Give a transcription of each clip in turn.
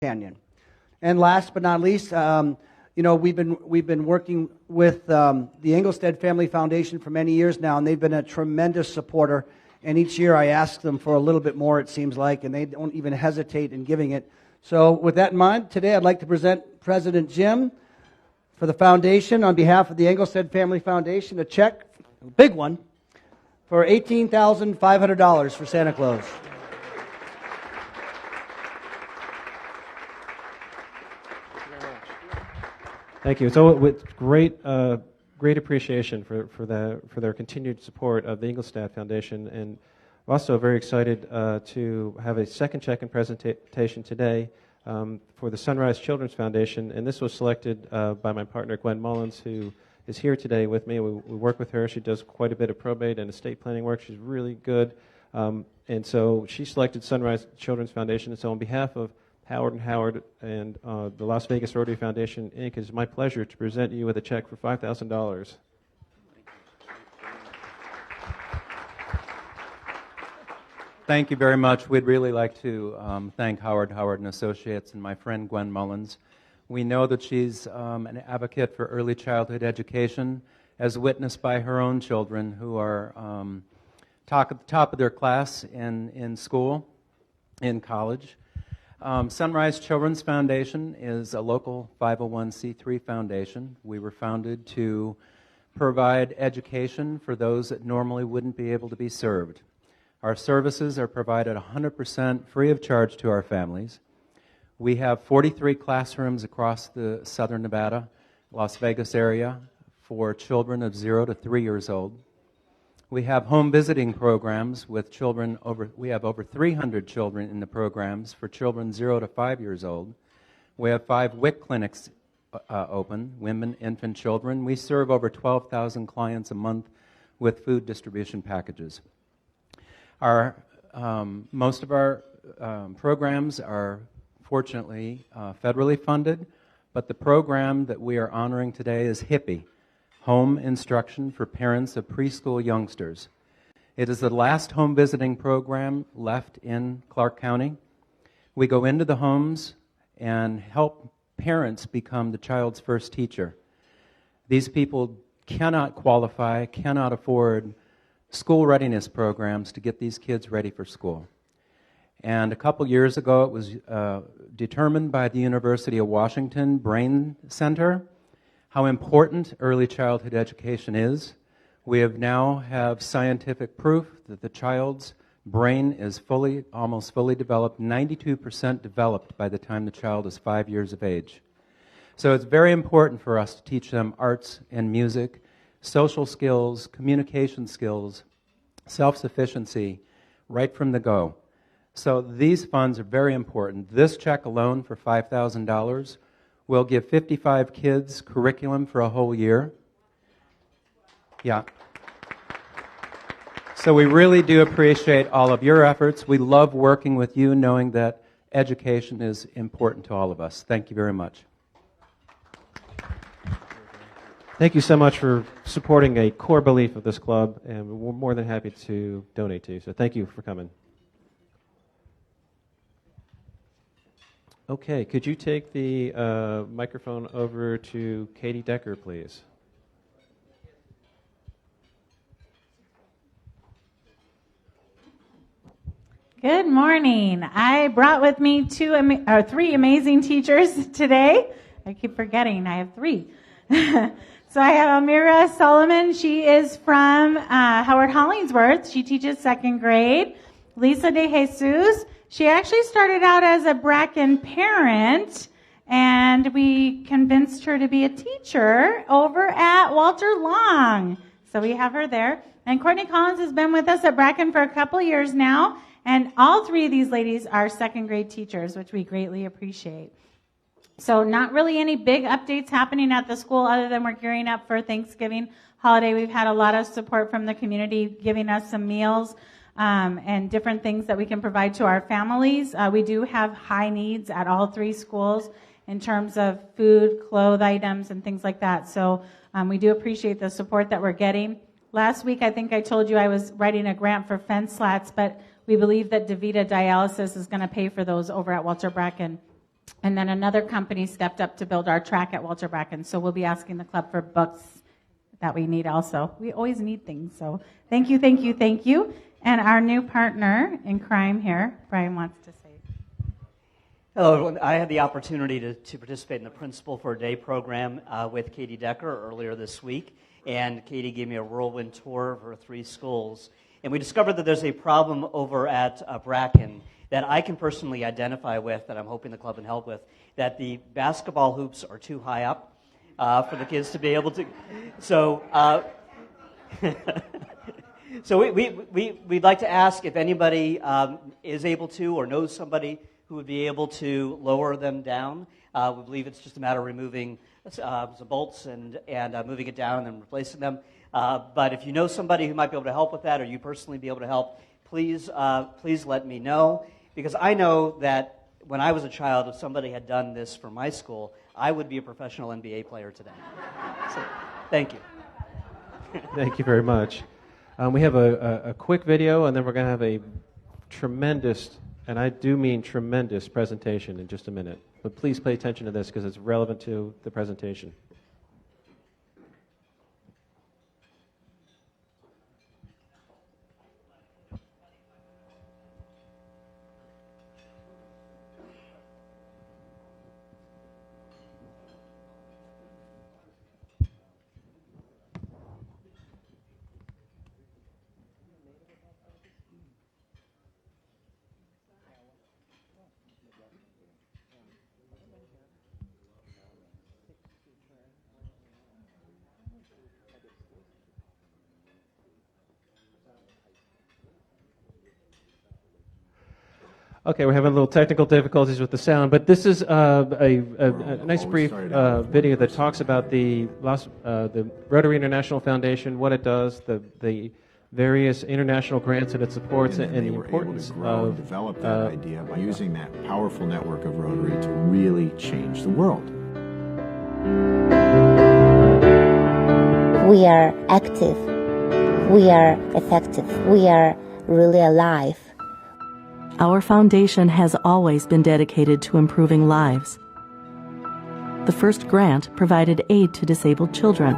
Canyon. And last but not least, we've been working with the Engelstead Family Foundation for many years now, and they've been a tremendous supporter. And each year I ask them for a little bit more, it seems like, and they don't even hesitate in giving it. So with that in mind, today I'd like to present President Jim for the foundation on behalf of the Engelstead Family Foundation, a check, a big one, for $18,500 for Santa Claus. Thank you. So with great appreciation for their continued support of the Engelstead Foundation, and also very excited to have a second check and presentation today for the Sunrise Children's Foundation, and this was selected by my partner Gwen Mullins, who is here today with me. We work with her. She does quite a bit of probate and estate planning work. She's really good, and so she selected Sunrise Children's Foundation. And so on behalf of Howard and Howard and the Las Vegas Rotary Foundation, Inc., it is my pleasure to present you with a check for $5,000. Thank you very much. We'd really like to thank Howard and Associates and my friend Gwen Mullins. We know that she's an advocate for early childhood education, as witnessed by her own children who are at the top of their class in school, in college. Sunrise Children's Foundation is a local 501c3 foundation. We were founded to provide education for those that normally wouldn't be able to be served. Our services are provided 100% free of charge to our families. We have 43 classrooms across the southern Nevada, Las Vegas area for children of 0 to 3 years old. We have home visiting programs with children we have over 300 children in the programs for children 0 to 5 years old. We have 5 WIC clinics open, women, infant, children. We serve over 12,000 clients a month with food distribution packages. Most of our programs are fortunately federally funded, but the program that we are honoring today is HIPPY, Home Instruction for Parents of Preschool Youngsters. It is the last home visiting program left in Clark County. We go into the homes and help parents become the child's first teacher. These people cannot qualify, cannot afford school readiness programs to get these kids ready for school. And a couple years ago, it was determined by the University of Washington Brain Center how important early childhood education is. We now have scientific proof that the child's brain is almost fully developed, 92% developed by the time the child is 5 years of age. So it's very important for us to teach them arts and music, social skills, communication skills, self-sufficiency, right from the go. So these funds are very important. This check alone for $5,000 will give 55 kids curriculum for a whole year. Yeah. So we really do appreciate all of your efforts. We love working with you, knowing that education is important to all of us. Thank you very much. Thank you so much for supporting a core belief of this club, and we're more than happy to donate to you. So thank you for coming. Okay, could you take the microphone over to Katie Decker, please? Good morning. I brought with me three amazing teachers today. I keep forgetting I have 3. So I have Amira Solomon. She is from Howard Hollingsworth. She teaches 2nd grade. Lisa De Jesus. She actually started out as a Bracken parent, and we convinced her to be a teacher over at Walter Long. So we have her there. And Courtney Collins has been with us at Bracken for a couple years now, and all 3 of these ladies are 2nd grade teachers, which we greatly appreciate. So not really any big updates happening at the school other than we're gearing up for Thanksgiving holiday. We've had a lot of support from the community giving us some meals and different things that we can provide to our families. We do have high needs at all 3 schools in terms of food, clothes items, and things like that. So we do appreciate the support that we're getting. Last week, I think I told you I was writing a grant for fence slats, but we believe that DaVita Dialysis is going to pay for those over at Walter Bracken. And then another company stepped up to build our track at Walter Bracken. So we'll be asking the club for books that we need also. We always need things. So thank you, thank you, thank you. And our new partner in crime here, Brian wants to say. Hello, everyone. I had the opportunity to participate in the Principal for a Day program with Katie Decker earlier this week. And Katie gave me a whirlwind tour of her 3 schools. And we discovered that there's a problem over at Bracken that I can personally identify with, that I'm hoping the club can help with, that the basketball hoops are too high up for the kids to be able to. So, so we'd like to ask if anybody is able to or knows somebody who would be able to lower them down. We believe it's just a matter of removing some bolts and moving it down and then replacing them. But if you know somebody who might be able to help with that, or you personally be able to help, please let me know. Because I know that when I was a child, if somebody had done this for my school, I would be a professional NBA player today. So, thank you. Thank you very much. We have a quick video, and then we're going to have a tremendous, and I do mean tremendous, presentation in just a minute. But please pay attention to this because it's relevant to the presentation. Okay, we're having a little technical difficulties with the sound, but this is a nice brief video that talks about the Rotary International Foundation, what it does, the various international grants that it supports, and the importance of develop that idea by using that powerful network of Rotary to really change the world. We are active. We are effective. We are really alive. Our foundation has always been dedicated to improving lives. The first grant provided aid to disabled children.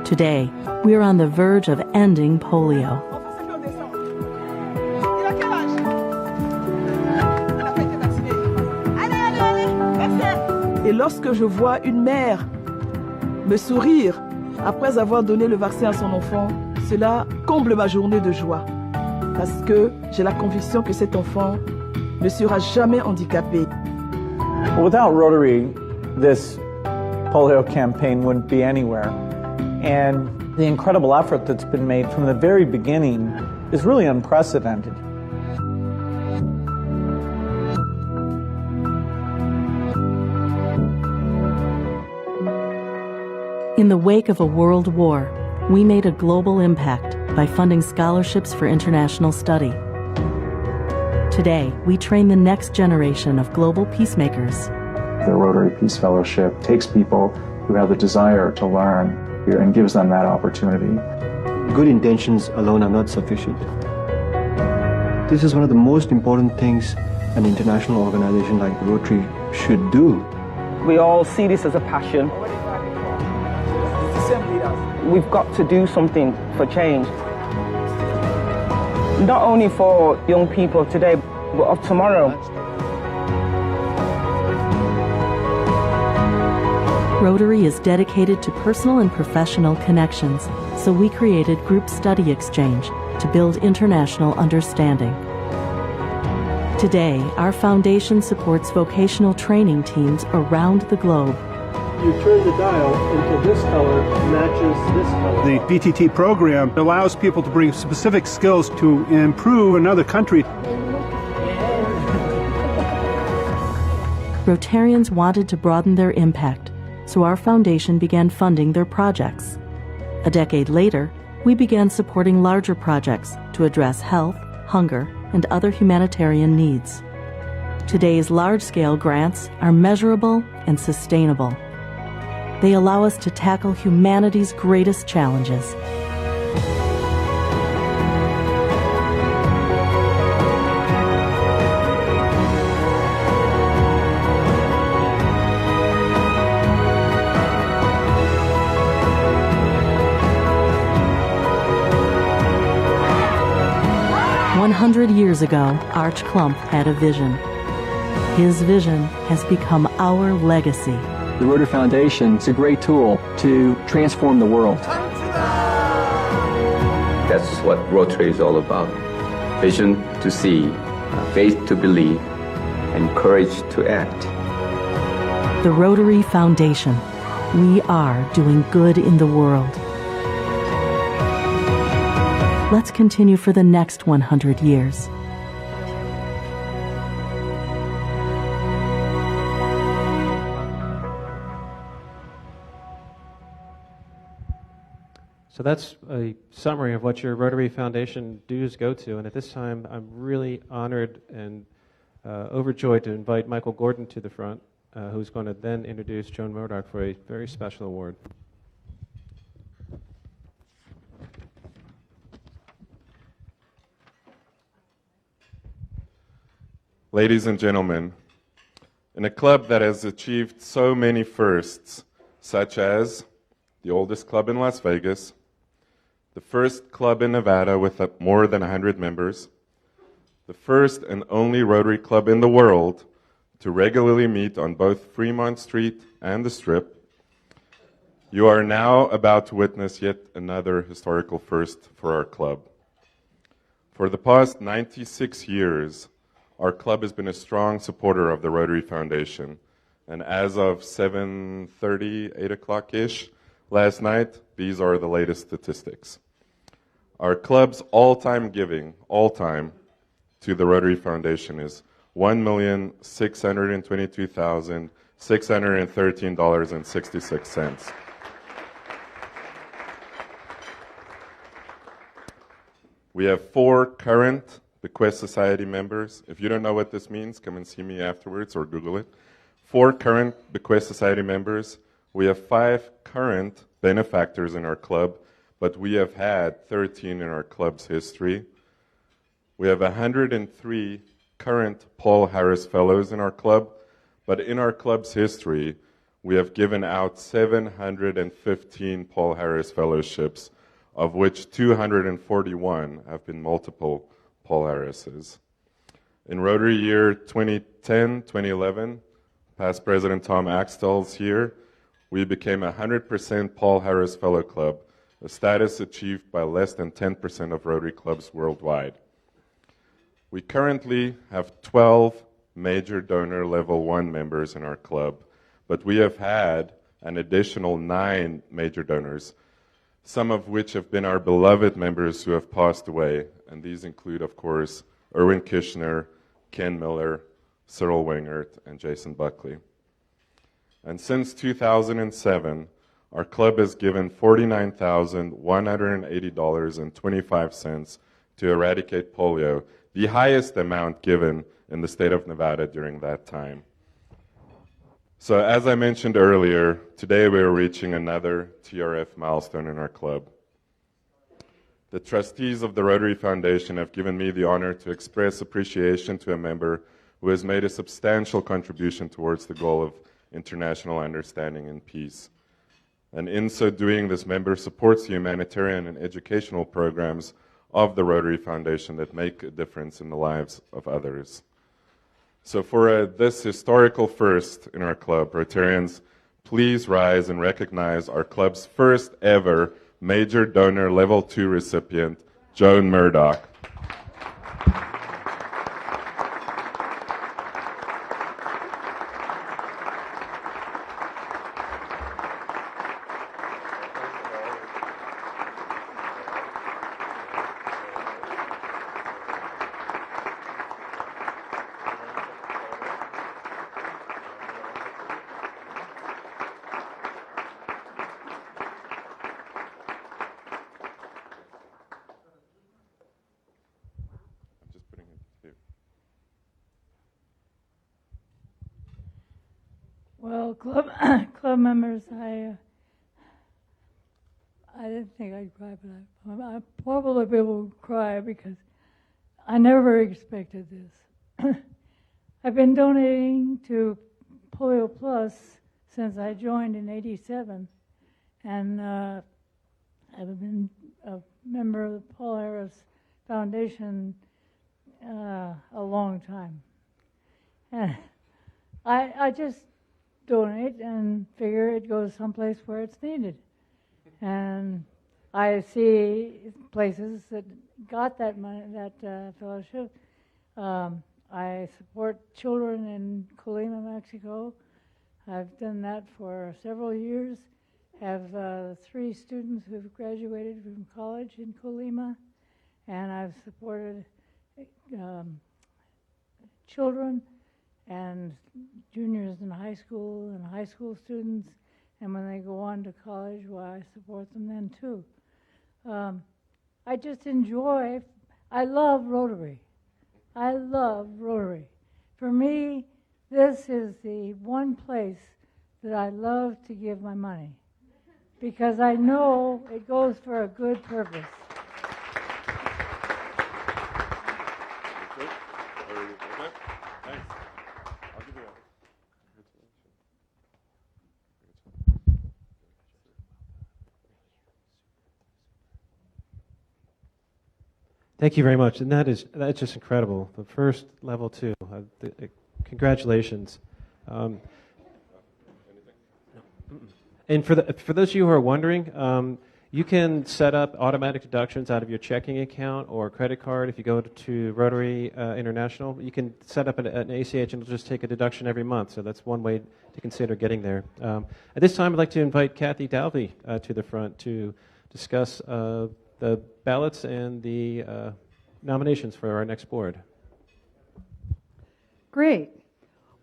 Today, we are on the verge of ending polio. Et lorsque je vois une mère me sourire après avoir donné le vaccin à son enfant, cela comble ma journée de joie. Parce que j'ai la conviction que cet enfant ne sera jamais handicapé. Without Rotary, this polio campaign wouldn't be anywhere. And the incredible effort that's been made from the very beginning is really unprecedented. In the wake of a world war, we made a global impact by funding scholarships for international study. Today, we train the next generation of global peacemakers. The Rotary Peace Fellowship takes people who have the desire to learn and gives them that opportunity. Good intentions alone are not sufficient. This is one of the most important things an international organization like Rotary should do. We all see this as a passion. We've got to do something for change. Not only for young people today, but of tomorrow. Rotary is dedicated to personal and professional connections, so we created Group Study Exchange to build international understanding. Today, our foundation supports vocational training teams around the globe. You turn the dial until this color matches this color. The VTT program allows people to bring specific skills to improve another country. Rotarians wanted to broaden their impact, so our foundation began funding their projects. A decade later, we began supporting larger projects to address health, hunger, and other humanitarian needs. Today's large-scale grants are measurable and sustainable. They allow us to tackle humanity's greatest challenges. 100 years ago, Arch Klump had a vision. His vision has become our legacy. The Rotary Foundation is a great tool to transform the world. That's what Rotary is all about. Vision to see, faith to believe, and courage to act. The Rotary Foundation. We are doing good in the world. Let's continue for the next 100 years. So that's a summary of what your Rotary Foundation dues go to. And at this time, I'm really honored and overjoyed to invite Michael Gordon to the front, who's going to then introduce Joan Murdoch for a very special award. Ladies and gentlemen, in a club that has achieved so many firsts, such as the oldest club in Las Vegas, the first club in Nevada with more than 100 members, the first and only Rotary club in the world to regularly meet on both Fremont Street and the Strip, you are now about to witness yet another historical first for our club. For the past 96 years, our club has been a strong supporter of the Rotary Foundation, and as of 7:30, 8 o'clock-ish last night, these are the latest statistics. Our club's all-time giving, all-time, to the Rotary Foundation is $1,622,613.66. We have 4 current Bequest Society members. If you don't know what this means, come and see me afterwards or Google it. 4 current Bequest Society members. We have 5 current benefactors in our club, but we have had 13 in our club's history. We have 103 current Paul Harris Fellows in our club, but in our club's history, we have given out 715 Paul Harris Fellowships, of which 241 have been multiple Paul Harris's. In Rotary year 2010-2011, past President Tom Axtell's year, we became a 100% Paul Harris Fellow Club, a status achieved by less than 10% of Rotary clubs worldwide. We currently have 12 major donor level 1 members in our club, but we have had an additional 9 major donors, some of which have been our beloved members who have passed away, and these include, of course, Erwin Kishner, Ken Miller, Cyril Wingert, and Jason Buckley. And since 2007, our club has given $49,180.25 to eradicate polio, the highest amount given in the state of Nevada during that time. So as I mentioned earlier, today we are reaching another TRF milestone in our club. The trustees of the Rotary Foundation have given me the honor to express appreciation to a member who has made a substantial contribution towards the goal of international understanding and peace. And in so doing, this member supports the humanitarian and educational programs of the Rotary Foundation that make a difference in the lives of others. So for this historical first in our club, Rotarians, please rise and recognize our club's first ever Major Donor Level 2 recipient, Joan Murdoch. Well, club members, I didn't think I'd cry, but I probably will cry because I never expected this. I've been donating to Polio Plus since I joined in '87, and I've been a member of the Paul Harris Foundation a long time. And I just donate and figure it goes someplace where it's needed. And I see places that got that money, that fellowship. I support children in Colima, Mexico. I've done that for several years. Have 3 students who've graduated from college in Colima, and I've supported children and juniors in high school and high school students, and when they go on to college, well, I support them then too. I just enjoy, I love Rotary. I love Rotary. For me, this is the one place that I love to give my money, because I know it goes for a good purpose. Thank you very much, and that's just incredible. The first level too. Congratulations. And for those of you who are wondering, you can set up automatic deductions out of your checking account or credit card. If you go to Rotary International, you can set up an ACH and it'll just take a deduction every month. So that's one way to consider getting there. At this time, I'd like to invite Kathy Dalby to the front to discuss the ballots and the nominations for our next board. Great.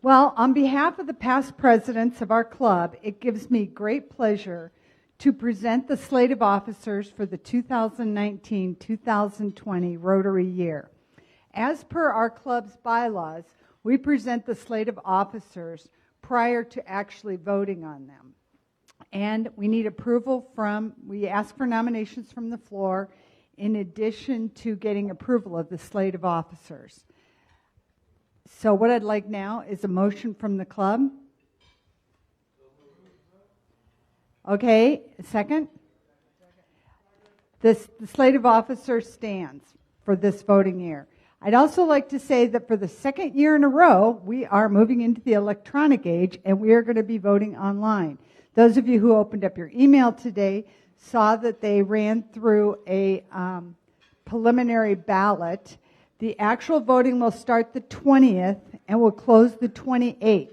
Well, on behalf of the past presidents of our club, it gives me great pleasure to present the slate of officers for the 2019-2020 Rotary year. As per our club's bylaws, we present the slate of officers prior to actually voting on them. And we need approval we ask for nominations from the floor in addition to getting approval of the slate of officers. So what I'd like now is a motion from the club. Okay, a second? The slate of officers stands for this voting year. I'd also like to say that for the second year in a row, we are moving into the electronic age and we are going to be voting online. Those of you who opened up your email today saw that they ran through a preliminary ballot. The actual voting will start the 20th and will close the 28th.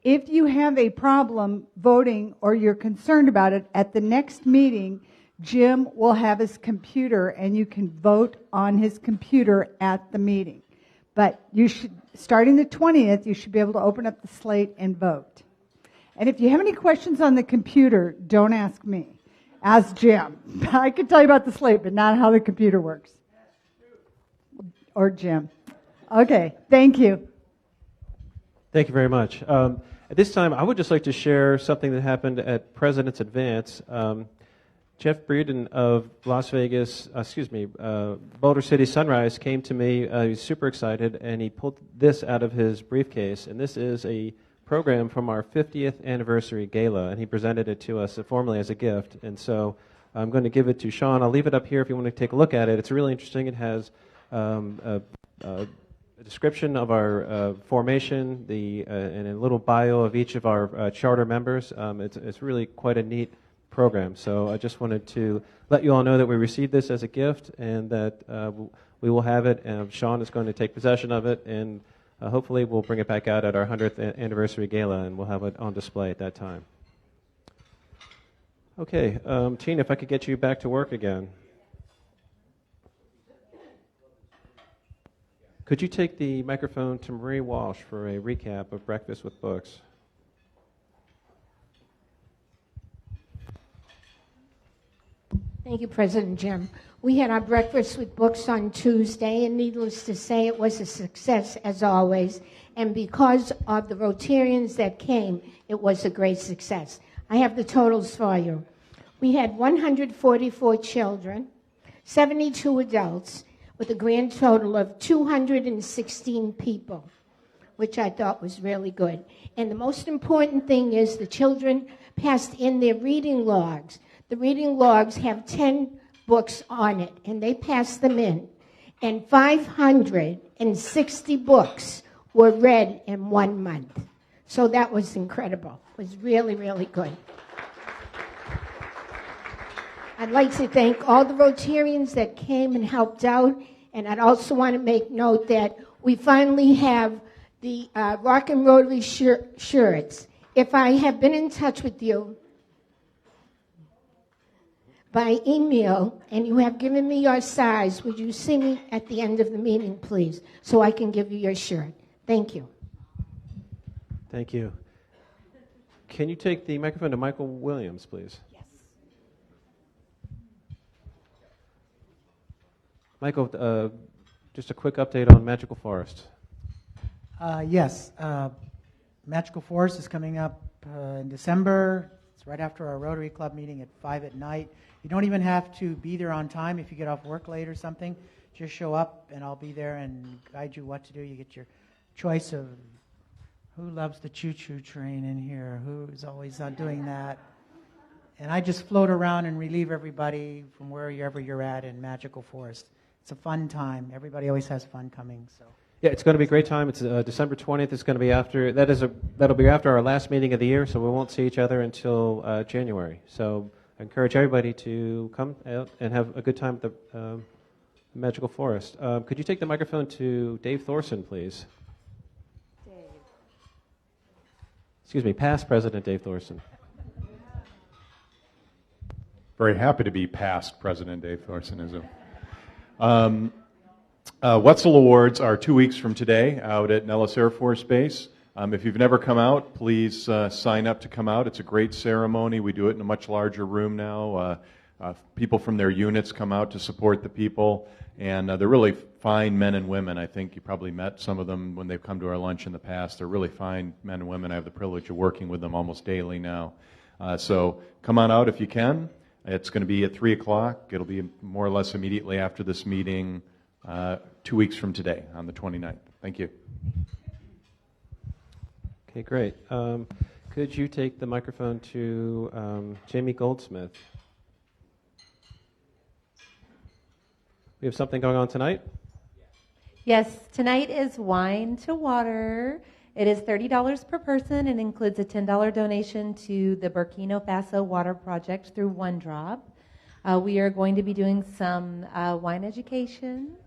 If you have a problem voting or you're concerned about it, at the next meeting, Jim will have his computer and you can vote on his computer at the meeting. But you should, starting the 20th, you should be able to open up the slate and vote. And if you have any questions on the computer, don't ask me. Ask Jim. I can tell you about the slate, but not how the computer works. Or Jim. Okay, thank you. Thank you very much. At this time, I would just like to share something that happened at President's Advance. Jeff Breeden of Boulder City Sunrise came to me. He was super excited, and he pulled this out of his briefcase. And this is a program from our 50th anniversary gala, and he presented it to us formally as a gift. And so I'm going to give it to Sean. I'll leave it up here if you want to take a look at it. It's really interesting. It has a description of our formation, and a little bio of each of our charter members. It's really quite a neat program. So I just wanted to let you all know that we received this as a gift and that we will have it. And Sean is going to take possession of it, and hopefully we'll bring it back out at our 100th anniversary gala, and we'll have it on display at that time. Okay, Tina, if I could get you back to work again. Could you take the microphone to Marie Walsh for a recap of Breakfast with Books? Thank you, President Jim. We had our Breakfast with Books on Tuesday, and needless to say, it was a success as always. And because of the Rotarians that came, it was a great success. I have the totals for you. We had 144 children, 72 adults, with a grand total of 216 people, which I thought was really good. And the most important thing is the children passed in their reading logs. The reading logs have 10 books on it, and they passed them in. and 560 books were read in 1 month. So that was incredible. It was really, really good. I'd like to thank all the Rotarians that came and helped out, and I'd also want to make note that we finally have the Rock and Rotary shirts. If I have been in touch with you by email and you have given me your size, would you see me at the end of the meeting, please, so I can give you your shirt? Thank you. Thank you. Can you take the microphone to Michael Williams, please? Yes. Michael, just a quick update on Magical Forest. Yes. Magical Forest is coming up in December. It's right after our Rotary Club meeting at 5 at night. You don't even have to be there on time if you get off work late or something. Just show up and I'll be there and guide you what to do. You get your choice of who loves the choo-choo train in here, who's always doing that. And I just float around and relieve everybody from wherever you're at in Magical Forest. It's a fun time. Everybody always has fun coming. So. Yeah, it's going to be a great time. It's December 20th. It's going to be that'll be after our last meeting of the year, so we won't see each other until January. So I encourage everybody to come out and have a good time at the Magical Forest. Could you take the microphone to Dave Thorson, please? Excuse me, past President Dave Thorson. Very happy to be past President Dave Thorson. Wetzel Awards are 2 weeks from today out at Nellis Air Force Base. If you've never come out, please sign up to come out. It's a great ceremony. We do it in a much larger room now. People from their units come out to support the people, and they're really fine men and women. I think you probably met some of them when they've come to our lunch in the past. They're really fine men and women. I have the privilege of working with them almost daily now. So come on out if you can. It's going to be at 3 o'clock. It'll be more or less immediately after this meeting, 2 weeks from today on the 29th. Thank you. Okay, great. Could you take the microphone to Jamie Goldsmith? We have something going on tonight? Yes, tonight is Wine to Water. It is $30 per person and includes a $10 donation to the Burkina Faso Water Project through One Drop. We are going to be doing some wine education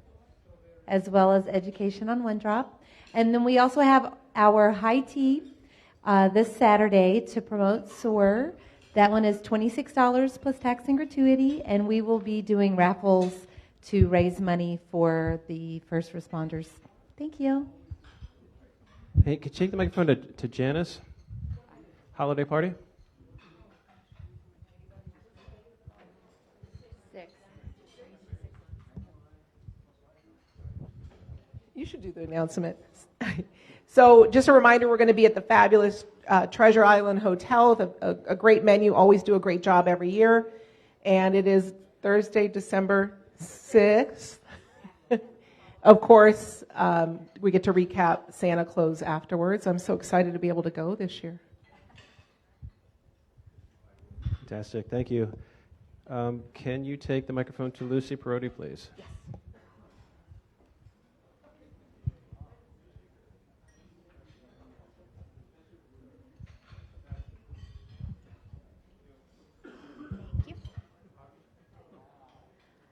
as well as education on One Drop. And then we also have our high tea this Saturday to promote SOAR. That one is $26 plus tax and gratuity, and we will be doing raffles to raise money for the first responders. Thank you. Hey, could you take the microphone to Janice? Holiday party? 6. You should do the announcement. So just a reminder, we're going to be at the fabulous Treasure Island Hotel with a great menu, always do a great job every year. And it is Thursday, December 6th. Of course, we get to recap Santa Claus afterwards. I'm so excited to be able to go this year. Fantastic. Thank you. Can you take the microphone to Lucy Perotti, please? Yes.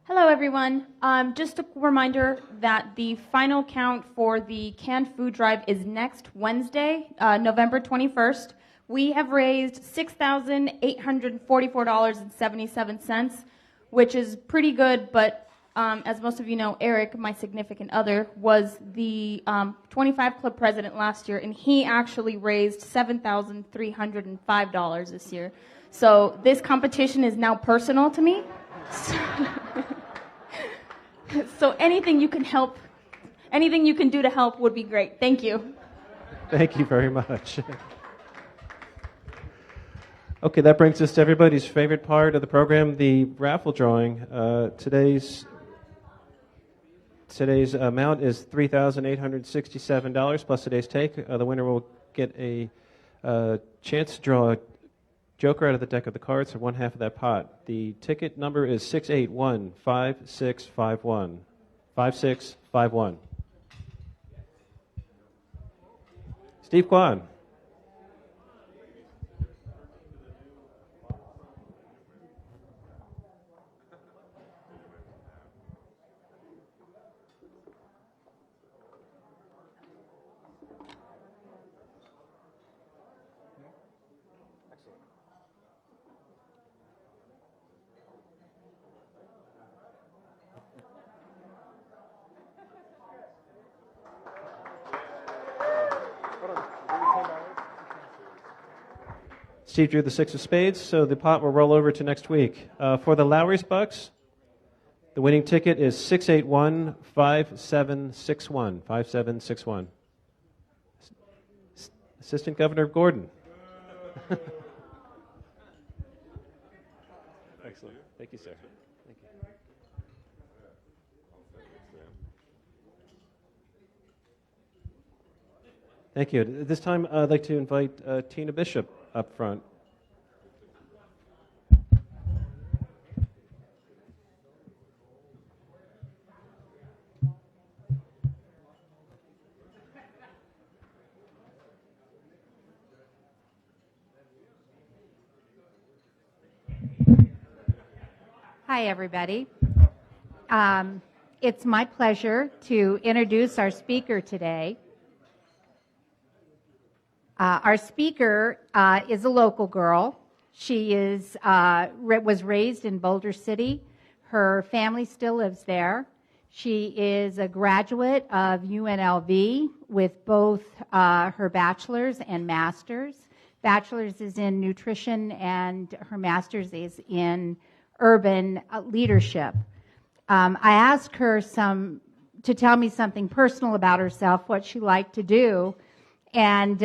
Hello, everyone. Just a reminder that the final count for the canned food drive is next Wednesday, November 21st. We have raised $6,844.77, which is pretty good, but as most of you know, Eric, my significant other, was the 25 Club president last year, and he actually raised $7,305 this year. So this competition is now personal to me. So anything you can do to help would be great. Thank you. Thank you very much. Okay, that brings us to everybody's favorite part of the program, the raffle drawing. Today's amount is $3,867 plus today's take. The winner will get a chance to draw a joker out of the deck of the cards for one half of that pot. The ticket number is 6815651. 5651. Steve Kwan. Steve drew the 6 of spades, so the pot will roll over to next week. For the Lowry's Bucks, the winning ticket is 681-5761. 5761. Assistant Governor Gordon. Excellent. Thank you, sir. Thank you. Thank you. At this time, I'd like to invite Tina Bishop up front. Hi, everybody. It's my pleasure to introduce our speaker today. Our speaker is a local girl. She was raised in Boulder City. Her family still lives there. She is a graduate of UNLV with both her bachelor's and master's. Bachelor's is in nutrition and her master's is in urban leadership. I asked her to tell me something personal about herself, what she liked to do, and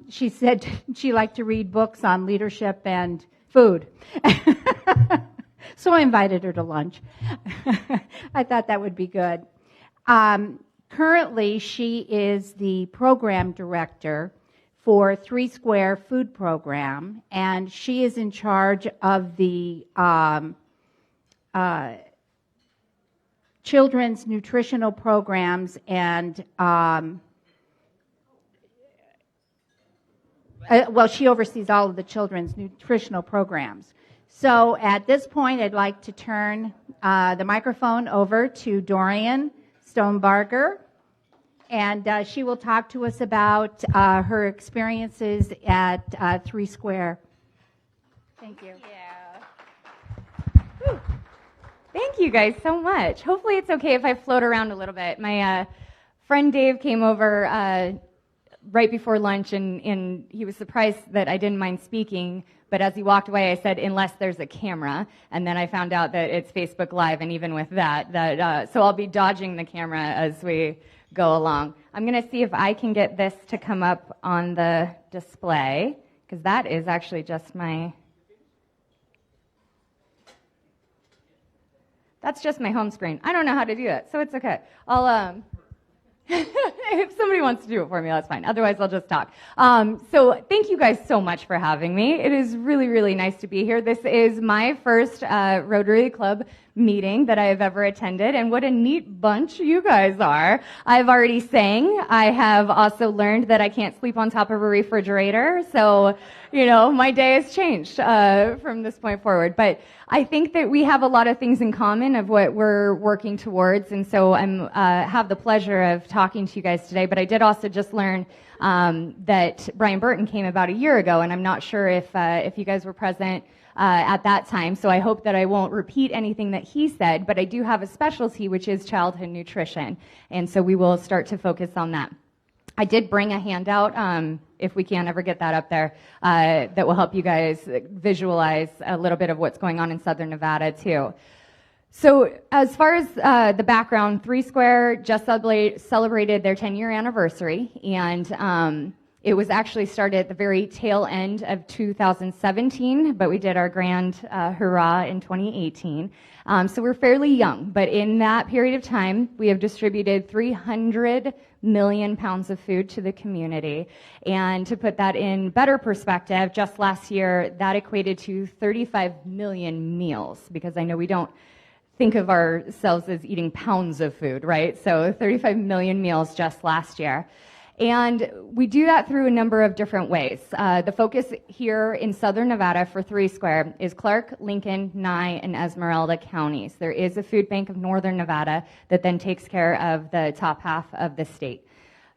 she said she liked to read books on leadership and food. So I invited her to lunch. I thought that would be good. Currently, she is the program director for 3 Square Food Program, and she is in charge of the children's nutritional programs and she oversees all of the children's nutritional programs. So at this point, I'd like to turn the microphone over to Dorian Stonebarger, and she will talk to us about her experiences at 3 Square. Thank you. Thank you guys so much. Hopefully it's okay if I float around a little bit. My friend Dave came over right before lunch, and he was surprised that I didn't mind speaking. But as he walked away, I said, unless there's a camera. And then I found out that it's Facebook Live, and even with that, so I'll be dodging the camera as we go along. I'm going to see if I can get this to come up on the display, because that is actually just that's just my home screen. I don't know how to do that, so it's okay. I'll, if somebody wants to do it for me, that's fine. Otherwise, I'll just talk. So thank you guys so much for having me. It is really, really nice to be here. This is my first Rotary Club meeting that I have ever attended, and what a neat bunch you guys are. I've already sang. I have also learned that I can't sleep on top of a refrigerator, so, my day has changed from this point forward. But I think that we have a lot of things in common of what we're working towards, and so I have the pleasure of talking to you guys today. But I did also just learn that Brian Burton came about a year ago, and I'm not sure if you guys were present at that time, so I hope that I won't repeat anything that he said, but I do have a specialty, which is childhood nutrition, and so we will start to focus on that. I did bring a handout, if we can ever get that up there, that will help you guys visualize a little bit of what's going on in Southern Nevada, too. So as far as the background, 3 Square just celebrated their 10-year anniversary, and it was actually started at the very tail end of 2017, but we did our grand hurrah in 2018. So we're fairly young, but in that period of time, we have distributed 300 million pounds of food to the community. And to put that in better perspective, just last year, that equated to 35 million meals, because I know we don't think of ourselves as eating pounds of food, right? So 35 million meals just last year. And we do that through a number of different ways. The focus here in Southern Nevada for 3 Square is Clark, Lincoln, Nye, and Esmeralda counties. There is a food bank of Northern Nevada that then takes care of the top half of the state.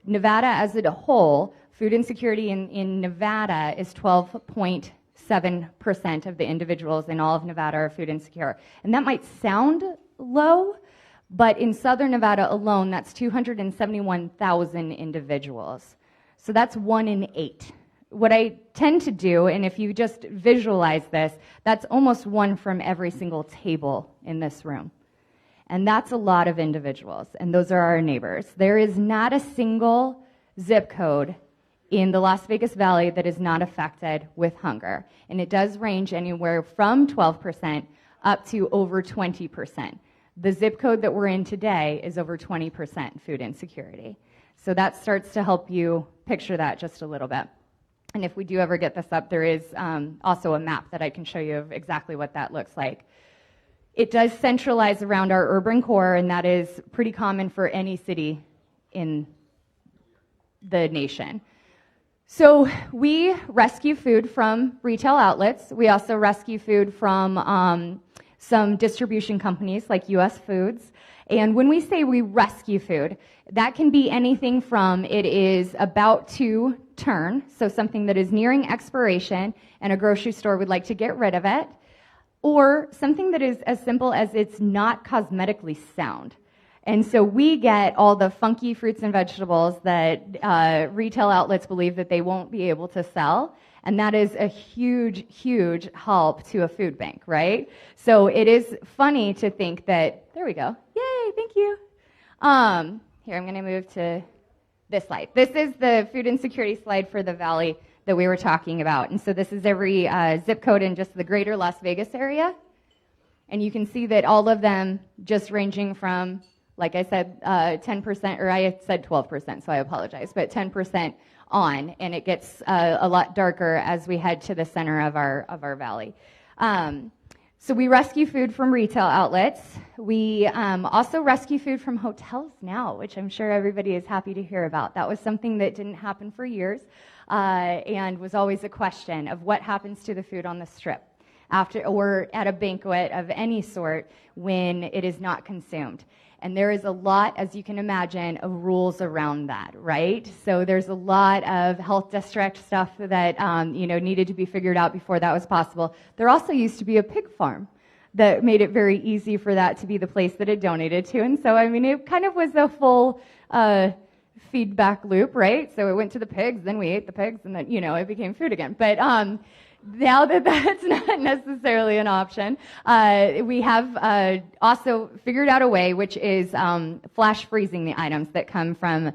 Nevada as a whole, food insecurity in Nevada is 12.7% of the individuals in all of Nevada are food insecure. And that might sound low, but in Southern Nevada alone, that's 271,000 individuals. So that's 1 in 8. What I tend to do, and if you just visualize this, that's almost 1 from every single table in this room. And that's a lot of individuals, and those are our neighbors. There is not a single zip code in the Las Vegas Valley that is not affected with hunger. And it does range anywhere from 12% up to over 20%. The zip code that we're in today is over 20% food insecurity. So that starts to help you picture that just a little bit. And if we do ever get this up, there is also a map that I can show you of exactly what that looks like. It does centralize around our urban core, and that is pretty common for any city in the nation. So we rescue food from retail outlets. We also rescue food from some distribution companies like US Foods. And when we say we rescue food, that can be anything from it is about to turn, so something that is nearing expiration and a grocery store would like to get rid of it, or something that is as simple as it's not cosmetically sound. And so we get all the funky fruits and vegetables that retail outlets believe that they won't be able to sell. And that is a huge, huge help to a food bank, right? So it is funny to think that, there we go. Yay, thank you. Here, I'm going to move to this slide. This is the food insecurity slide for the valley that we were talking about. And so this is every zip code in just the greater Las Vegas area. And you can see that all of them just ranging from, like I said, 10%, or I said 12%, so I apologize, but 10% on, and it gets a lot darker as we head to the center of our valley. So we rescue food from retail outlets. We also rescue food from hotels now, which I'm sure everybody is happy to hear about. That was something that didn't happen for years and was always a question of what happens to the food on the Strip after or at a banquet of any sort when it is not consumed. And there is a lot, as you can imagine, of rules around that, right? So there's a lot of health district stuff that needed to be figured out before that was possible. There also used to be a pig farm that made it very easy for that to be the place that it donated to. And so, I mean, it kind of was a full feedback loop, right? So it went to the pigs, then we ate the pigs, and then, it became food again. But now that that's not necessarily an option, we have also figured out a way, which is flash freezing the items that come from,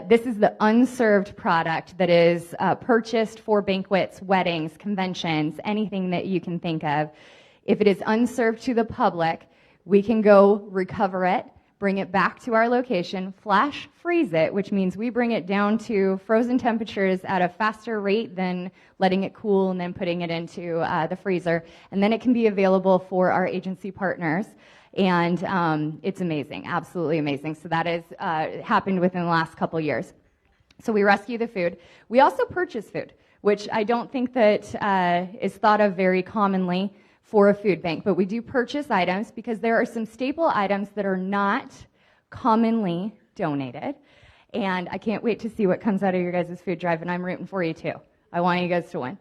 this is the unserved product that is purchased for banquets, weddings, conventions, anything that you can think of. If it is unserved to the public, we can go recover it, bring it back to our location, flash freeze it, which means we bring it down to frozen temperatures at a faster rate than letting it cool and then putting it into the freezer. And then it can be available for our agency partners. And it's amazing, absolutely amazing. So that has happened within the last couple years. So we rescue the food. We also purchase food, which I don't think that is thought of very commonly for a food bank, but we do purchase items because there are some staple items that are not commonly donated. And I can't wait to see what comes out of your guys' food drive, and I'm rooting for you too. I want you guys to win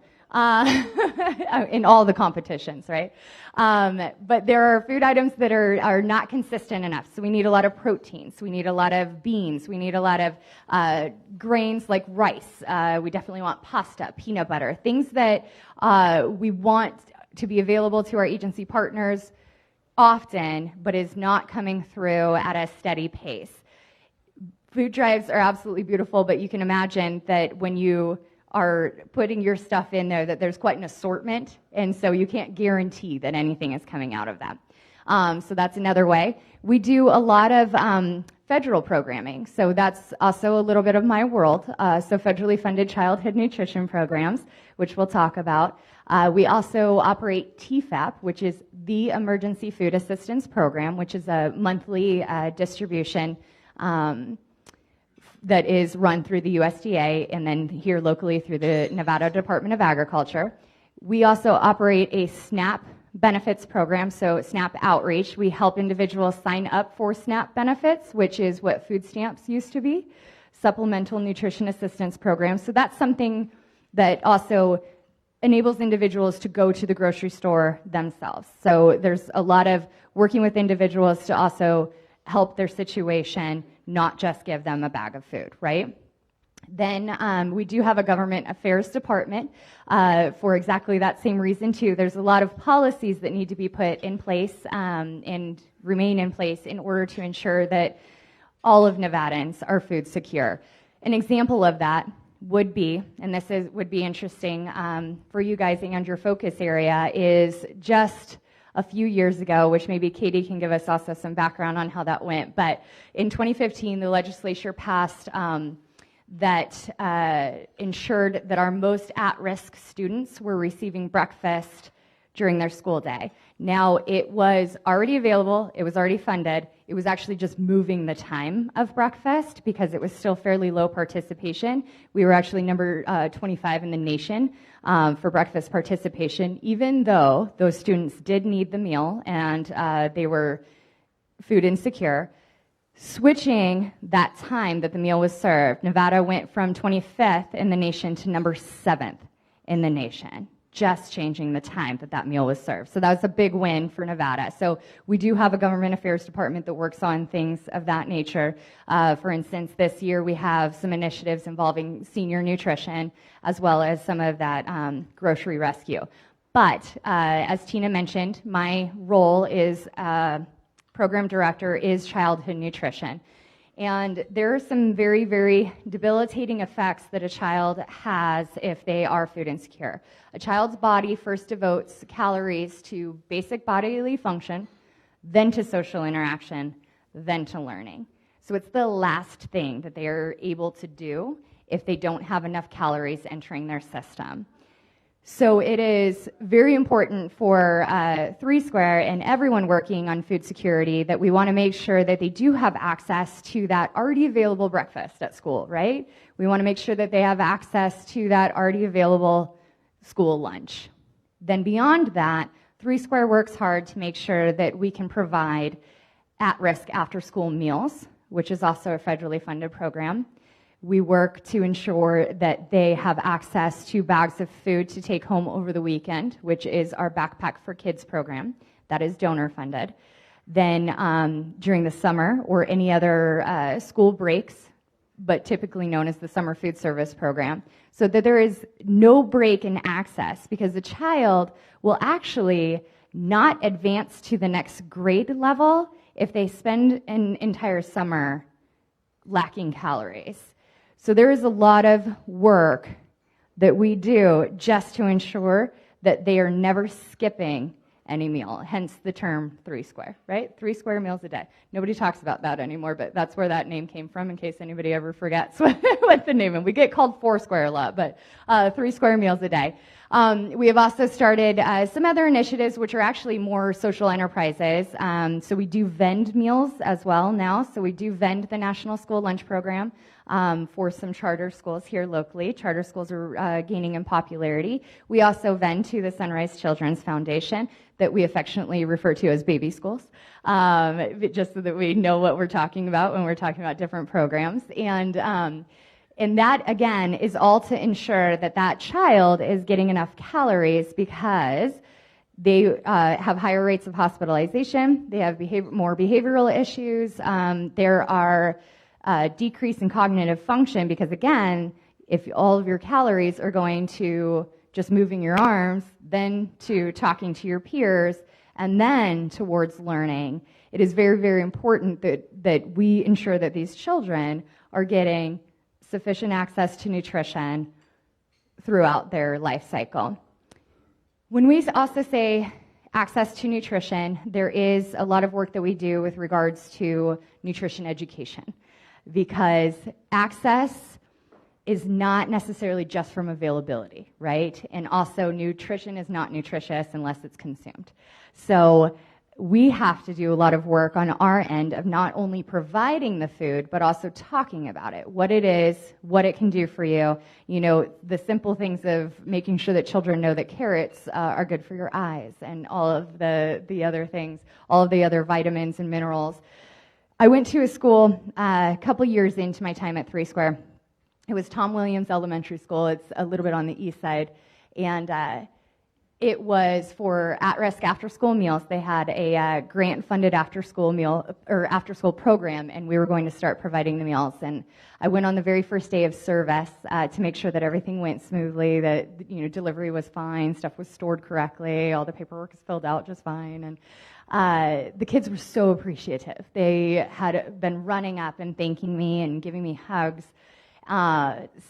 in all the competitions, right? But there are food items that are not consistent enough. So we need a lot of proteins. We need a lot of beans. We need a lot of grains like rice. We definitely want pasta, peanut butter, things that we want to be available to our agency partners often, but is not coming through at a steady pace. Food drives are absolutely beautiful, but you can imagine that when you are putting your stuff in there, that there's quite an assortment, and so you can't guarantee that anything is coming out of that. So that's another way. We do a lot of federal programming. So that's also a little bit of my world. So federally funded childhood nutrition programs, which we'll talk about. We also operate TFAP, which is the Emergency Food Assistance Program, which is a monthly distribution that is run through the USDA and then here locally through the Nevada Department of Agriculture. We also operate a SNAP benefits program, so SNAP outreach. We help individuals sign up for SNAP benefits, which is what food stamps used to be, supplemental nutrition assistance programs. So that's something that also enables individuals to go to the grocery store themselves. So there's a lot of working with individuals to also help their situation, not just give them a bag of food, right? Then we do have a government affairs department for exactly that same reason too. There's a lot of policies that need to be put in place and remain in place in order to ensure that all of Nevadans are food secure. An example of that would be, and would be interesting for you guys and your focus area, is just a few years ago, which maybe Katie can give us also some background on how that went. But in 2015, the legislature passed that ensured that our most at-risk students were receiving breakfast during their school day. Now, it was already available, it was already funded, it was actually just moving the time of breakfast because it was still fairly low participation. We were actually number 25 in the nation for breakfast participation, even though those students did need the meal and they were food insecure. Switching that time that the meal was served, Nevada went from 25th in the nation to number 7th in the nation, just changing the time that that meal was served. So that was a big win for Nevada. So we do have a government affairs department that works on things of that nature. For instance, this year we have some initiatives involving senior nutrition as well as some of that grocery rescue. But as Tina mentioned, my role is program director is childhood nutrition. And there are some very, very debilitating effects that a child has if they are food insecure. A child's body first devotes calories to basic bodily function, then to social interaction, then to learning. So it's the last thing that they are able to do if they don't have enough calories entering their system. So it is very important for 3 Square and everyone working on food security that we want to make sure that they do have access to that already available breakfast at school, right? We want to make sure that they have access to that already available school lunch. Then beyond that, 3 Square works hard to make sure that we can provide at-risk after-school meals, which is also a federally funded program. We work to ensure that they have access to bags of food to take home over the weekend, which is our Backpack for Kids program. That is donor funded. Then during the summer or any other school breaks, but typically known as the Summer Food Service program, so that there is no break in access because the child will actually not advance to the next grade level if they spend an entire summer lacking calories. So there is a lot of work that we do just to ensure that they are never skipping any meal, hence the term 3 Square, right? 3 square meals a day. Nobody talks about that anymore, but that's where that name came from in case anybody ever forgets what the name is. We get called 4 Square a lot, but 3 square meals a day. We have also started some other initiatives which are actually more social enterprises. So we do vend meals as well now. So we do vend the National School Lunch Program for some charter schools here locally. Charter schools are gaining in popularity. We also vend to the Sunrise Children's Foundation that we affectionately refer to as baby schools, just so that we know what we're talking about when we're talking about different programs. And that, again, is all to ensure that that child is getting enough calories because they have higher rates of hospitalization, they have more behavioral issues, there are decrease in cognitive function because, again, if all of your calories are going to just moving your arms, then to talking to your peers, and then towards learning, it is very, very important that we ensure that these children are getting sufficient access to nutrition throughout their life cycle. When we also say access to nutrition, there is a lot of work that we do with regards to nutrition education, because access is not necessarily just from availability, right? And also nutrition is not nutritious unless it's consumed. So we have to do a lot of work on our end of not only providing the food, but also talking about it, what it is, what it can do for you. You know, the simple things of making sure that children know that carrots are good for your eyes, and all of the other things, all of the other vitamins and minerals. I went to a school a couple years into my time at 3 Square. It was Tom Williams Elementary School. It's a little bit on the east side. And it was for at-risk after-school meals. They had a grant-funded after-school meal or after-school program, and we were going to start providing the meals. And I went on the very first day of service to make sure that everything went smoothly, that delivery was fine, stuff was stored correctly, all the paperwork was filled out just fine. And the kids were so appreciative. They had been running up and thanking me and giving me hugs.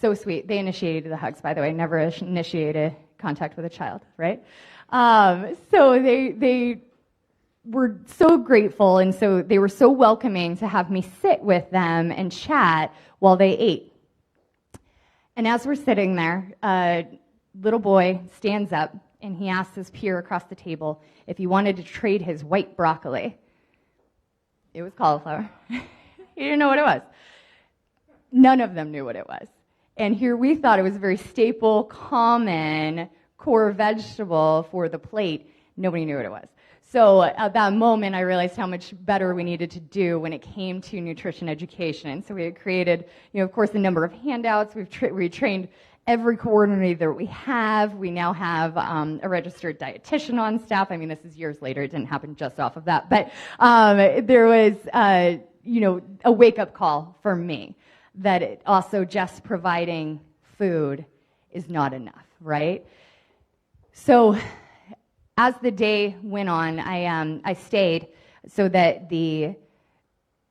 So sweet. They initiated the hugs, by the way. Never initiated contact with a child, right? So they were so grateful, and so they were so welcoming to have me sit with them and chat while they ate. And as we're sitting there, a little boy stands up and he asks his peer across the table if he wanted to trade his white broccoli. It was cauliflower. He didn't know what it was. None of them knew what it was. And here we thought it was a very staple, common, core vegetable for the plate. Nobody knew what it was. So at that moment, I realized how much better we needed to do when it came to nutrition education. So we had created, of course, a number of handouts. We trained every coordinator that we have. We now have a registered dietitian on staff. I mean, this is years later. It didn't happen just off of that. But there was, a wake-up call for me that it also just providing food is not enough, right? So as the day went on, I stayed so that the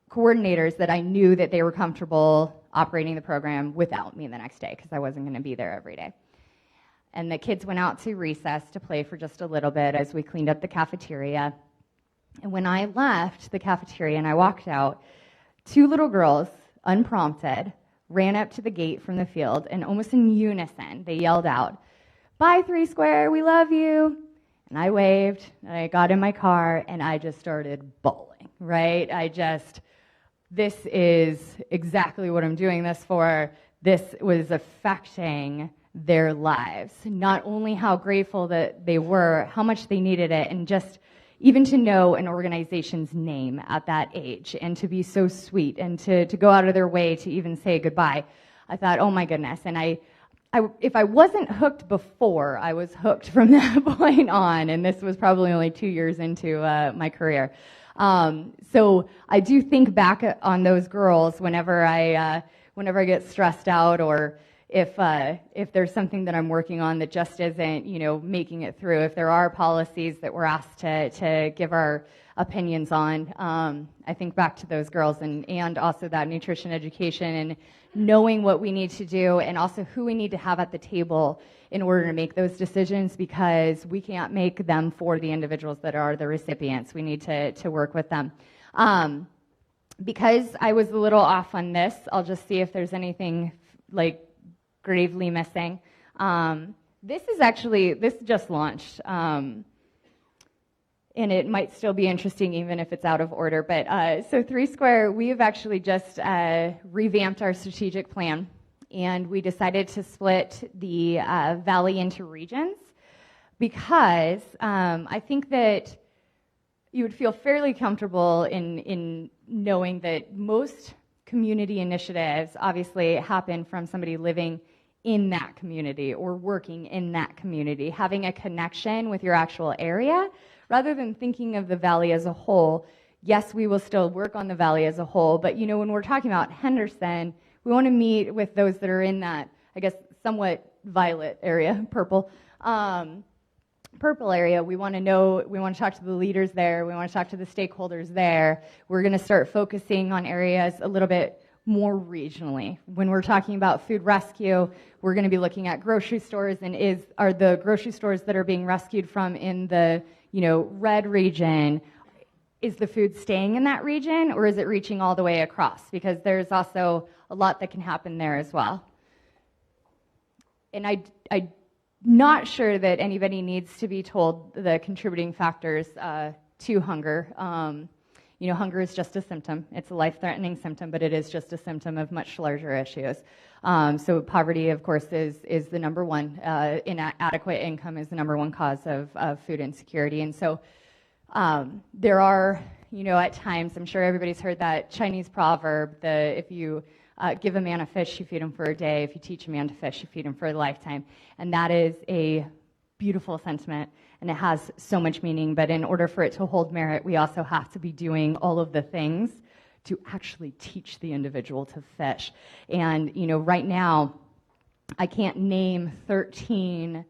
coordinators, that I knew that they were comfortable operating the program without me the next day, because I wasn't going to be there every day. And the kids went out to recess to play for just a little bit as we cleaned up the cafeteria. And when I left the cafeteria and I walked out, 2 little girls, unprompted, ran up to the gate from the field, and almost in unison, they yelled out, "Bye, 3 Square, we love you." And I waved, and I got in my car, and I just started bawling, right? This is exactly what I'm doing this for. This was affecting their lives. Not only how grateful that they were, how much they needed it, and just even to know an organization's name at that age, and to be so sweet, and to go out of their way to even say goodbye. I thought, oh my goodness. And if I wasn't hooked before, I was hooked from that point on, and this was probably only 2 years into my career. So I do think back on those girls whenever I get stressed out, or if there's something that I'm working on that just isn't, making it through. If there are policies that we're asked to give our opinions on, I think back to those girls, and also that nutrition education and knowing what we need to do, and also who we need to have at the table in order to make those decisions, because we can't make them for the individuals that are the recipients. We need to work with them. Because I was a little off on this, I'll just see if there's anything gravely missing. This just launched, and it might still be interesting even if it's out of order. But so 3 Square, we have actually just revamped our strategic plan, and we decided to split the valley into regions, because I think that you would feel fairly comfortable in knowing that most community initiatives obviously happen from somebody living in that community or working in that community, having a connection with your actual area, rather than thinking of the valley as a whole. Yes, we will still work on the valley as a whole, but when we're talking about Henderson, we want to meet with those that are in that, I guess, somewhat violet area, purple area. We want to talk to the leaders there. We want to talk to the stakeholders there. We're going to start focusing on areas a little bit more regionally. When we're talking about food rescue, we're going to be looking at grocery stores, and are the grocery stores that are being rescued from in the red region, is the food staying in that region or is it reaching all the way across? Because there's also a lot that can happen there as well. And I'm not sure that anybody needs to be told the contributing factors to hunger. Hunger is just a symptom. It's a life-threatening symptom, but it is just a symptom of much larger issues. So poverty, of course, is the number one. Inadequate income is the number one cause of food insecurity. And so there are, at times, I'm sure everybody's heard that Chinese proverb, if you give a man a fish, you feed him for a day. If you teach a man to fish, you feed him for a lifetime. And that is a beautiful sentiment, and it has so much meaning. But in order for it to hold merit, we also have to be doing all of the things to actually teach the individual to fish. And, right now, I can't name 13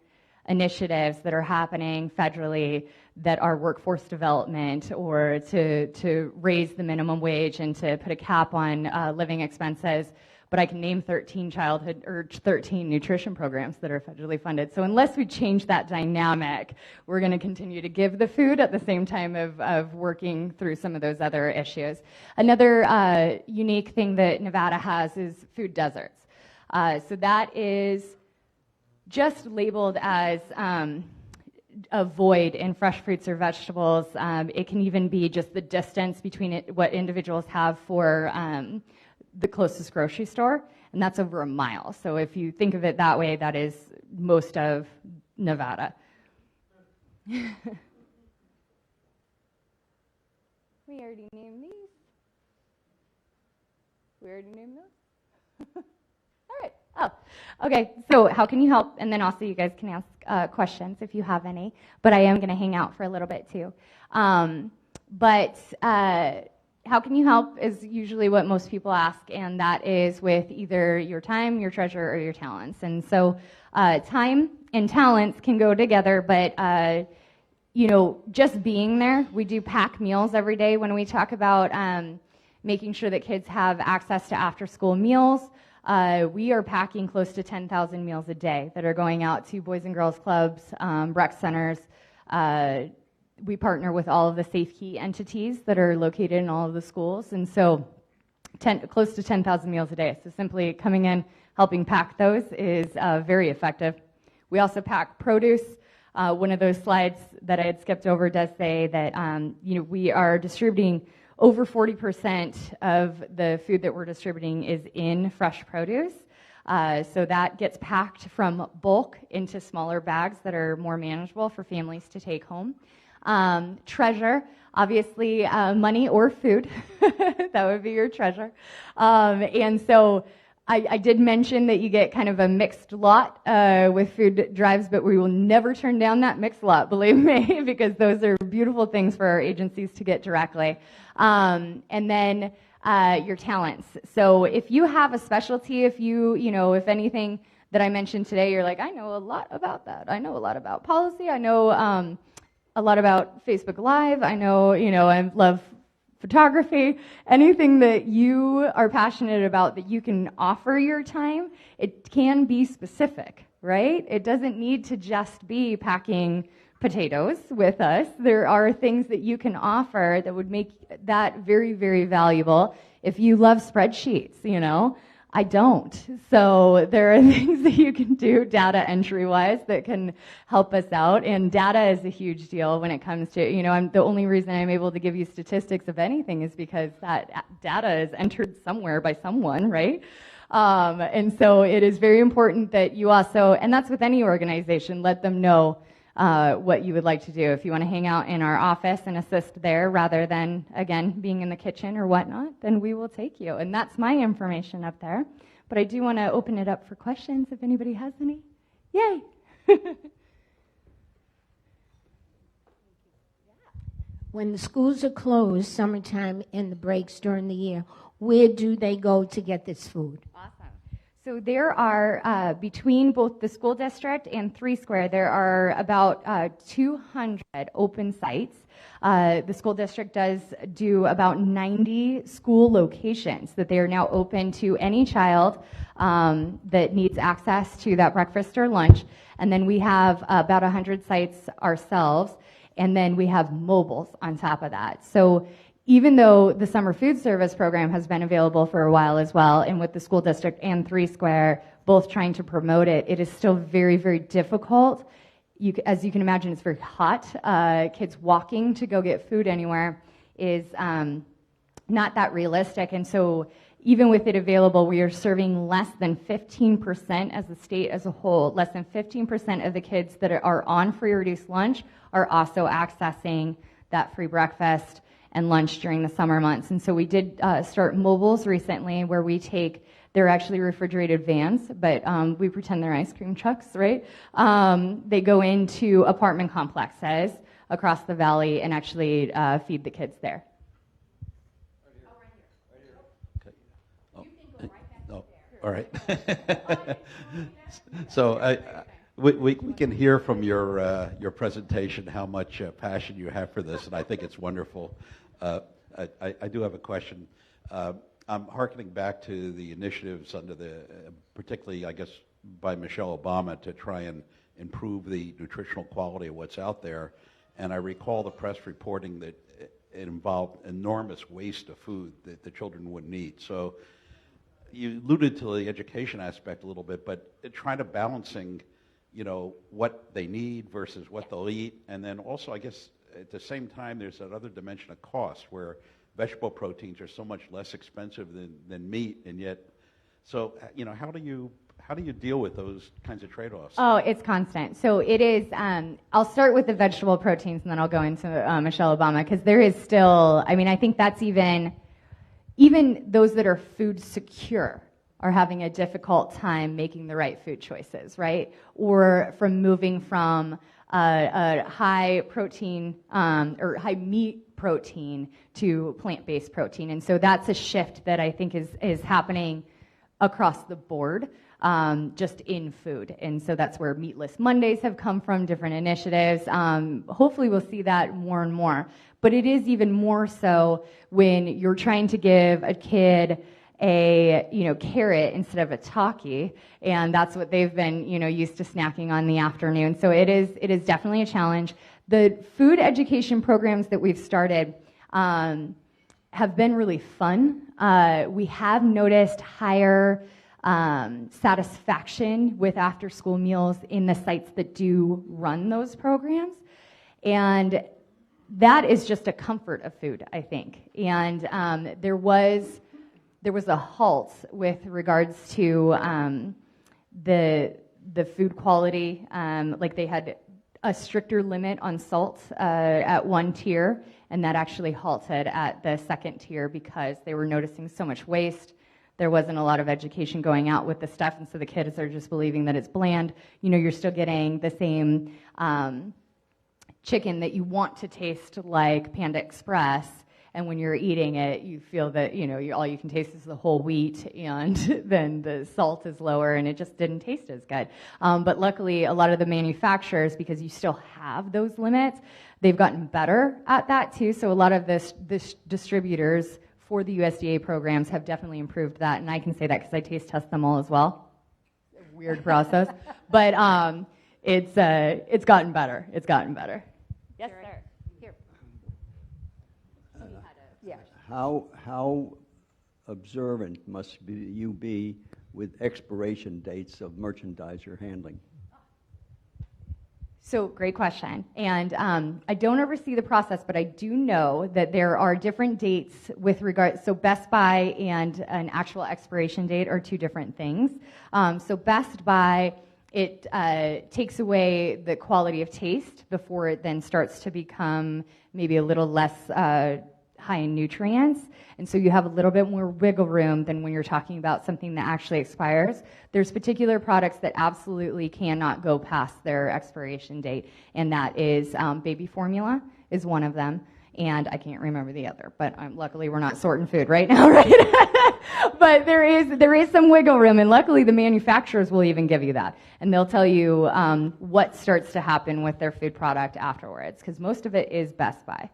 initiatives that are happening federally that are workforce development or to raise the minimum wage and to put a cap on living expenses. But I can name 13 nutrition programs that are federally funded. So unless we change that dynamic, we're going to continue to give the food at the same time of working through some of those other issues. Another unique thing that Nevada has is food deserts. So that is just labeled as a void in fresh fruits or vegetables. It can even be just the distance between what individuals have for the closest grocery store, and that's over a mile. So if you think of it that way, that is most of Nevada. We already named these. We already named those? All right. Oh, okay. So how can you help? And then also you guys can ask questions if you have any, but I am going to hang out for a little bit too. How can you help is usually what most people ask, and that is with either your time, your treasure, or your talents. And so time and talents can go together, but just being there. We do pack meals every day when we talk about making sure that kids have access to after-school meals. We are packing close to 10,000 meals a day that are going out to Boys and Girls Clubs, rec centers. We partner with all of the Safe Key entities that are located in all of the schools, and so close to 10,000 meals a day. So simply coming in, helping pack those is very effective. We also pack produce. One of those slides that I had skipped over does say that we are distributing over 40% of the food that we're distributing is in fresh produce. So that gets packed from bulk into smaller bags that are more manageable for families to take home. Treasure, obviously money or food. That would be your treasure. And so I did mention that you get kind of a mixed lot with food drives, but we will never turn down that mixed lot, believe me, because those are beautiful things for our agencies to get directly. And then your talents. So if you have a specialty, if anything that I mentioned today, you're like, I know a lot about that. I know a lot about policy. I know a lot about Facebook Live. I know, I love photography. Anything that you are passionate about that you can offer your time, it can be specific, right? It doesn't need to just be packing potatoes with us. There are things that you can offer that would make that very, very valuable. If you love spreadsheets, I don't. So there are things that you can do data entry-wise that can help us out. And data is a huge deal when it comes to, the only reason I'm able to give you statistics of anything is because that data is entered somewhere by someone, right? And so it is very important that you also, and that's with any organization, let them know what you would like to do. If you want to hang out in our office and assist there rather than, again, being in the kitchen or whatnot, then we will take you. And that's my information up there. But I do want to open it up for questions if anybody has any. Yay! When the schools are closed, summertime and the breaks during the year, where do they go to get this food? Awesome. So there are, between both the school district and 3 Square, there are about 200 open sites. The school district does do about 90 school locations that they are now open to any child that needs access to that breakfast or lunch. And then we have about 100 sites ourselves. And then we have mobiles on top of that. So even though the summer food service program has been available for a while as well, and with the school district and 3 Square both trying to promote it, it is still very, very difficult. As you can imagine, it's very hot. Kids walking to go get food anywhere is not that realistic. And so even with it available, we are serving less than 15% as the state as a whole. Less than 15% of the kids that are on free or reduced lunch are also accessing that free breakfast and lunch during the summer months. And so we did start mobiles recently where we take, they're actually refrigerated vans, but we pretend they're ice cream trucks, right? They go into apartment complexes across the valley and actually feed the kids there. All right. So we can hear from your presentation how much passion you have for this, and I think it's wonderful. I do have a question. I'm hearkening back to the initiatives under particularly, I guess, by Michelle Obama to try and improve the nutritional quality of what's out there. And I recall the press reporting that it involved enormous waste of food that the children wouldn't eat. So you alluded to the education aspect a little bit, but trying to balancing, what they need versus what they'll eat. And then also, I guess, at the same time, there's that other dimension of cost where vegetable proteins are so much less expensive than meat, and yet, so, how do you deal with those kinds of trade-offs? Oh, it's constant. So it is, I'll start with the vegetable proteins and then I'll go into Michelle Obama, because there is still, I think that's even those that are food secure are having a difficult time making the right food choices, right? Or from moving from a high protein or high meat protein to plant-based protein. And so that's a shift that I think is happening across the board, just in food. And so that's where Meatless Mondays have come from, different initiatives. Hopefully we'll see that more and more. But it is even more so when you're trying to give a kid a carrot instead of a Taki, and that's what they've been used to snacking on in the afternoon. So it is definitely a challenge. The food education programs that we've started have been really fun. We have noticed higher satisfaction with after-school meals in the sites that do run those programs, and that is just a comfort of food, I think. And there was a halt with regards to the food quality. Like they had a stricter limit on salt at one tier, and that actually halted at the second tier because they were noticing so much waste. There wasn't a lot of education going out with the stuff, and so the kids are just believing that it's bland. You're still getting the same chicken that you want to taste like Panda Express, and when you're eating it, you feel that all you can taste is the whole wheat, and then the salt is lower, and it just didn't taste as good. But luckily, a lot of the manufacturers, because you still have those limits, they've gotten better at that too. So a lot of this distributors for the USDA programs have definitely improved that, and I can say that because I taste test them all as well. Weird process, but it's gotten better. It's gotten better. Yes, sir. Here. How observant must you be with expiration dates of merchandise you're handling? So great question. And I don't oversee the process, but I do know that there are different dates with regard. So Best Buy and an actual expiration date are two different things. So Best Buy, it takes away the quality of taste before it then starts to become maybe a little less high in nutrients, and so you have a little bit more wiggle room than when you're talking about something that actually expires. There's particular products that absolutely cannot go past their expiration date, and that is baby formula is one of them, and I can't remember the other, but luckily we're not sorting food right now, right? But there is some wiggle room, and luckily the manufacturers will even give you that, and they'll tell you what starts to happen with their food product afterwards, because most of it is Best Buy.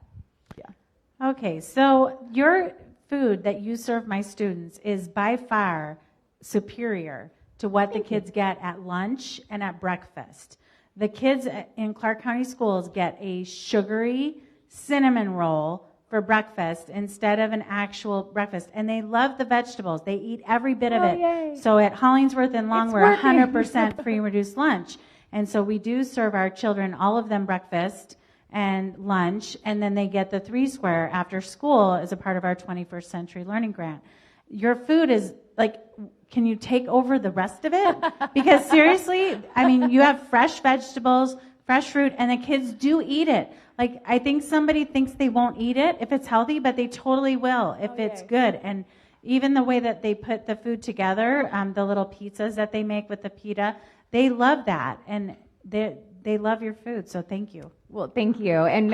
Okay, so your food that you serve my students is by far superior to what the kids get at lunch and at breakfast. The kids in Clark County schools get a sugary cinnamon roll for breakfast instead of an actual breakfast. And they love the vegetables. They eat every bit of it. Yay. So at Hollingsworth and Long, It's we're working. 100% free and reduced lunch. And so we do serve our children, all of them, breakfast and lunch, and then they get the 3 Square after school as a part of our 21st Century Learning Grant. Your food is like, can you take over the rest of it? Because seriously, I mean, you have fresh vegetables, fresh fruit, and the kids do eat it. Like, I think somebody thinks they won't eat it if it's healthy, but they totally will if it's good. And even the way that they put the food together, the little pizzas that they make with the pita, they love that. And they love your food, so thank you. Well, thank you. And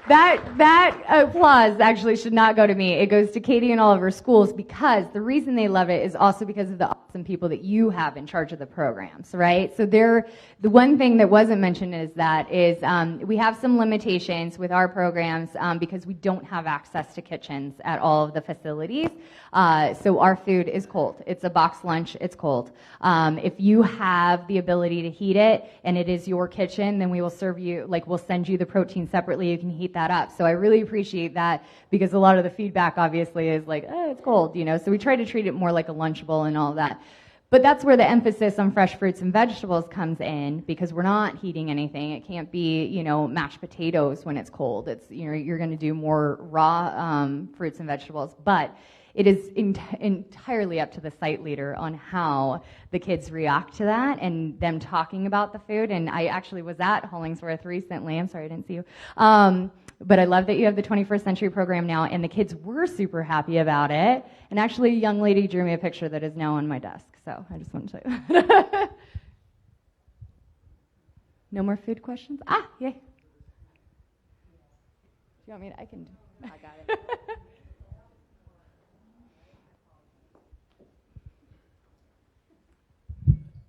that applause actually should not go to me. It goes to Katie and all of her schools, because the reason they love it is also because of the awesome people that you have in charge of the programs, right? So the one thing that wasn't mentioned is we have some limitations with our programs because we don't have access to kitchens at all of the facilities. So our food is cold. It's a box lunch. It's cold. If you have the ability to heat it and it is your kitchen, then we will serve you, we'll send you the protein separately. You can heat that up. So I really appreciate that, because a lot of the feedback obviously is like, oh, it's cold, So we try to treat it more like a Lunchable and all that. But that's where the emphasis on fresh fruits and vegetables comes in, because we're not heating anything. It can't be, mashed potatoes when it's cold. It's, you're going to do more raw fruits and vegetables. But it is entirely up to the site leader on how the kids react to that and them talking about the food. And I actually was at Hollingsworth recently. I'm sorry I didn't see you. But I love that you have the 21st Century program now, and the kids were super happy about it. And actually, a young lady drew me a picture that is now on my desk. So I just want to show you that. No more food questions? Yay. Do you want me to? I can. I got it.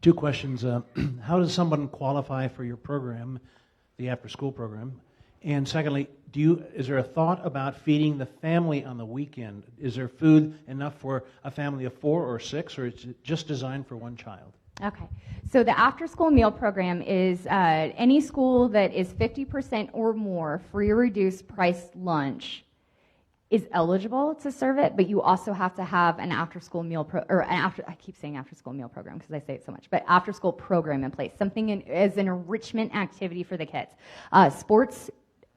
Two questions. How does someone qualify for your program, the after-school program? And secondly, is there a thought about feeding the family on the weekend? Is there food enough for a family of 4 or 6, or is it just designed for one child? Okay. So the after-school meal program is any school that is 50% or more free or reduced price lunch is eligible to serve it, but you also have to have an after-school meal I keep saying after-school meal program because I say it so much, but after-school program in place, something as an enrichment activity for the kids.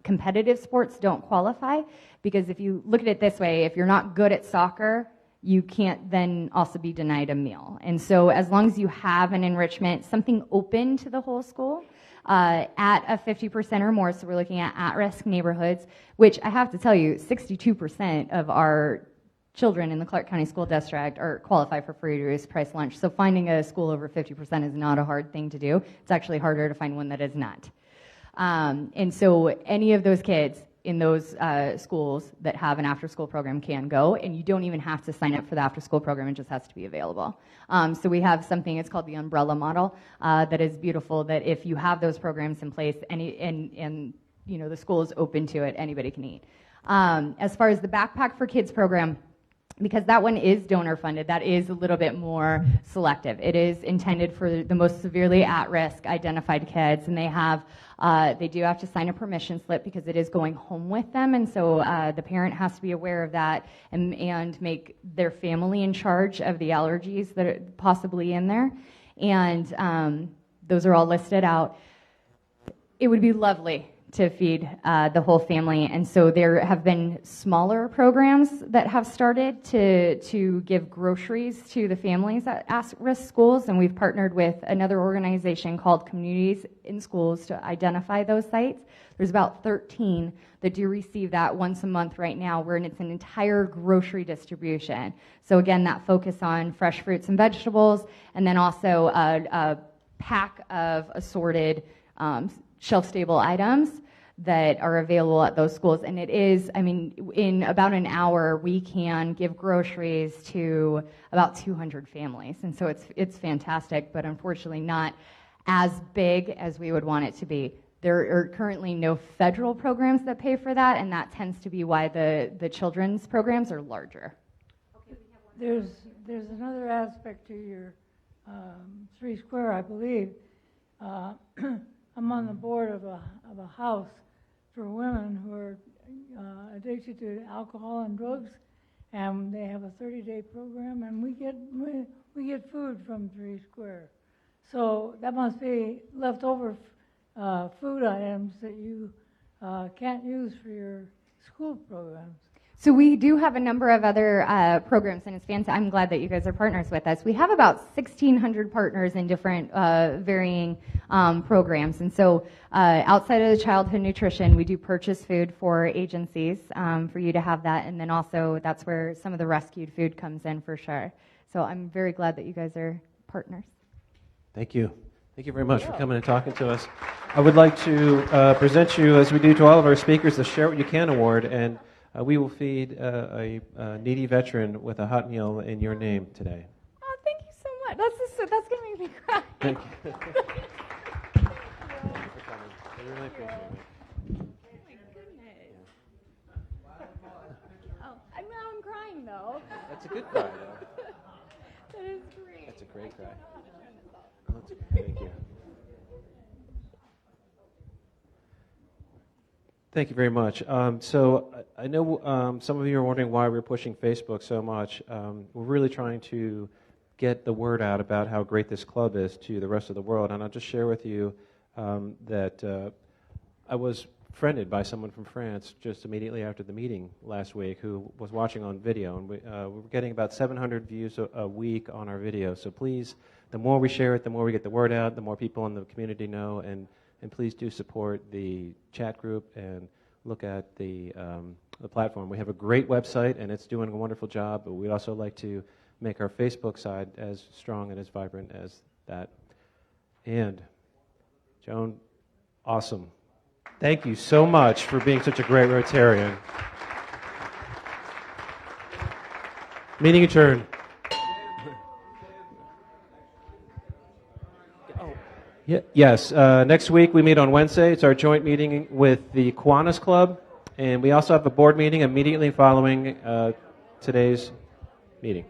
Competitive sports don't qualify, because if you look at it this way, if you're not good at soccer, you can't then also be denied a meal. And so as long as you have an enrichment, something open to the whole school, at a 50% or more, so we're looking at risk neighborhoods, which I have to tell you, 62% of our children in the Clark County School District qualify for free reduced price lunch. So finding a school over 50% is not a hard thing to do. It's actually harder to find one that is not. And so any of those kids in those schools that have an after-school program can go, and you don't even have to sign up for the after-school program. It just has to be available. So we have something, it's called the umbrella model, that is beautiful, that if you have those programs in place and the school is open to it, anybody can eat. As far as the Backpack for Kids program, because that one is donor funded, that is a little bit more selective. It is intended for the most severely at-risk identified kids, and they do have to sign a permission slip because it is going home with them, and so the parent has to be aware of that and make their family in charge of the allergies that are possibly in there, and those are all listed out. It would be lovely to feed the whole family, and so there have been smaller programs that have started to give groceries to the families at at-risk schools, and we've partnered with another organization called Communities in Schools to identify those sites. There's about 13 that do receive that once a month right now, where it's an entire grocery distribution. So again, that focus on fresh fruits and vegetables, and then also a pack of assorted shelf-stable items that are available at those schools. And it is, in about an hour, we can give groceries to about 200 families. And so it's fantastic, but unfortunately not as big as we would want it to be. There are currently no federal programs that pay for that, and that tends to be why the children's programs are larger. There's another aspect to your Three Square, I believe. I'm on the board of a house for women who are addicted to alcohol and drugs, and they have a 30-day program, and we get food from Three Square. So that must be leftover food items that you can't use for your school programs. So we do have a number of other programs, and it's fantastic. I'm glad that you guys are partners with us. We have about 1,600 partners in different varying programs. And so outside of the childhood nutrition, we do purchase food for agencies for you to have that. And then also that's where some of the rescued food comes in for sure. So I'm very glad that you guys are partners. Thank you. Thank you very much for coming and talking to us. I would like to present you, as we do to all of our speakers, the Share What You Can Award. And we will feed a needy veteran with a hot meal in your name today. Oh, thank you so much. That's going to make me cry. Thank you. I really appreciate it. Oh, my goodness. Oh, now I'm crying, though. That's a good cry, though. That is great. That's a great cry. Thank you. Thank you very much. So I know some of you are wondering why we're pushing Facebook so much. We're really trying to get the word out about how great this club is to the rest of the world. And I'll just share with you that I was friended by someone from France just immediately after the meeting last week who was watching on video. And we're getting about 700 views a week on our video. So please, the more we share it, the more we get the word out, the more people in the community know. And please do support the chat group and look at the platform. We have a great website, and it's doing a wonderful job, but we'd also like to make our Facebook side as strong and as vibrant as that. And, Joan, awesome. Thank you so much for being such a great Rotarian. Meeting adjourned. Yes, next week we meet on Wednesday. It's our joint meeting with the Kiwanis Club, and we also have a board meeting immediately following today's meeting.